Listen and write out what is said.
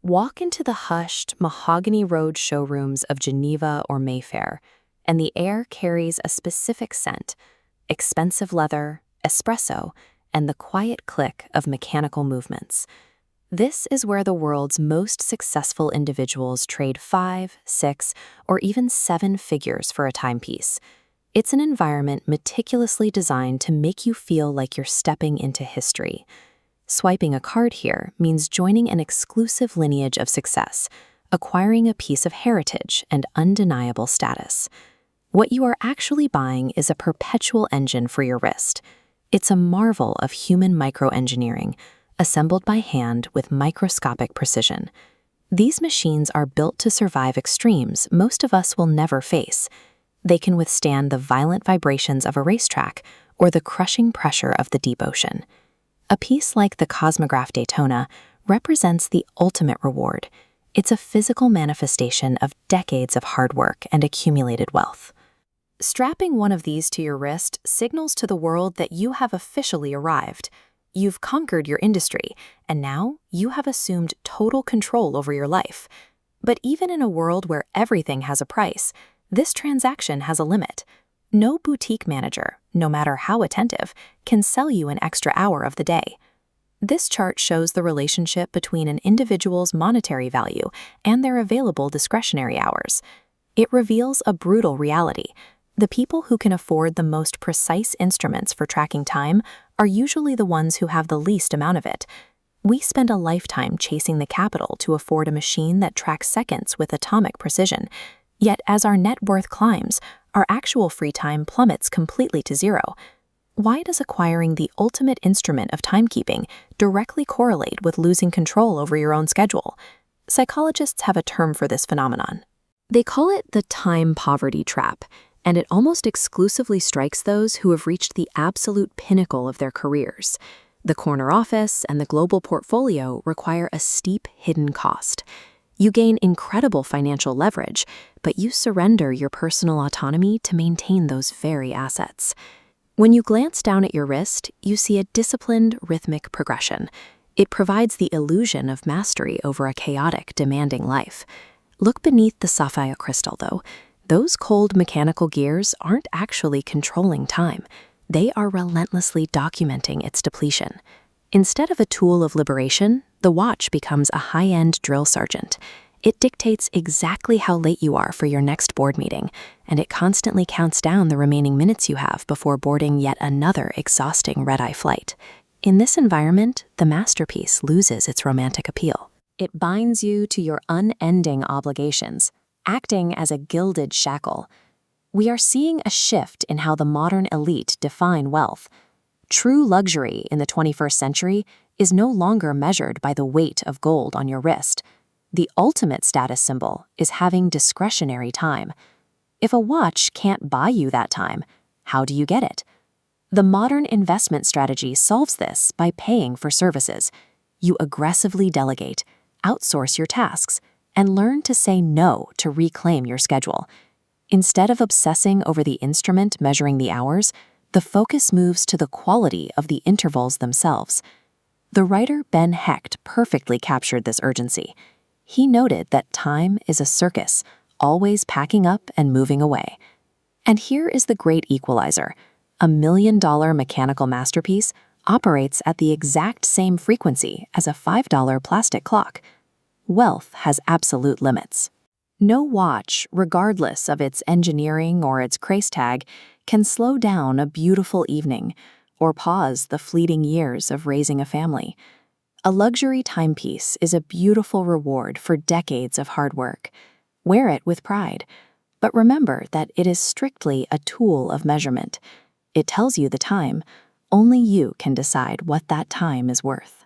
Walk into the hushed, mahogany road showrooms of Geneva or Mayfair, and the air carries a specific scent: expensive leather, espresso, and the quiet click of mechanical movements. This is where the world's most successful individuals trade 5, 6, or even 7 figures for a timepiece. It's an environment meticulously designed to make you feel like you're stepping into history. Swiping a card here means joining an exclusive lineage of success, acquiring a piece of heritage and undeniable status. What you are actually buying is a perpetual engine for your wrist. It's a marvel of human microengineering, assembled by hand with microscopic precision. These machines are built to survive extremes most of us will never face. They can withstand the violent vibrations of a racetrack or the crushing pressure of the deep ocean. A piece like the Cosmograph Daytona represents the ultimate reward. It's a physical manifestation of decades of hard work and accumulated wealth. Strapping one of these to your wrist signals to the world that you have officially arrived. You've conquered your industry, and now you have assumed total control over your life. But even in a world where everything has a price, this transaction has a limit. No boutique manager, no matter how attentive, can sell you an extra hour of the day. This chart shows the relationship between an individual's monetary value and their available discretionary hours. It reveals a brutal reality. The people who can afford the most precise instruments for tracking time are usually the ones who have the least amount of it. We spend a lifetime chasing the capital to afford a machine that tracks seconds with atomic precision. Yet as our net worth climbs, our actual free time plummets completely to zero. Why does acquiring the ultimate instrument of timekeeping directly correlate with losing control over your own schedule? Psychologists have a term for this phenomenon. They call it the time poverty trap, and it almost exclusively strikes those who have reached the absolute pinnacle of their careers. The corner office and the global portfolio require a steep hidden cost. You gain incredible financial leverage, but you surrender your personal autonomy to maintain those very assets. When you glance down at your wrist, you see a disciplined, rhythmic progression. It provides the illusion of mastery over a chaotic, demanding life. Look beneath the sapphire crystal, though. Those cold mechanical gears aren't actually controlling time. They are relentlessly documenting its depletion. Instead of a tool of liberation, the watch becomes a high-end drill sergeant. It dictates exactly how late you are for your next board meeting, and it constantly counts down the remaining minutes you have before boarding yet another exhausting red-eye flight. In this environment, the masterpiece loses its romantic appeal. It binds you to your unending obligations, acting as a gilded shackle. We are seeing a shift in how the modern elite define wealth. True luxury in the 21st century is no longer measured by the weight of gold on your wrist. The ultimate status symbol is having discretionary time. If a watch can't buy you that time, how do you get it? The modern investment strategy solves this by paying for services. You aggressively delegate, outsource your tasks, and learn to say no to reclaim your schedule. Instead of obsessing over the instrument measuring the hours, the focus moves to the quality of the intervals themselves. The writer Ben Hecht perfectly captured this urgency. He noted that time is a circus, always packing up and moving away. And here is the great equalizer. A $1 million mechanical masterpiece operates at the exact same frequency as a $5 plastic clock. Wealth has absolute limits. No watch, regardless of its engineering or its price tag, can slow down a beautiful evening or pause the fleeting years of raising a family. A luxury timepiece is a beautiful reward for decades of hard work. Wear it with pride, but remember that it is strictly a tool of measurement. It tells you the time. Only you can decide what that time is worth.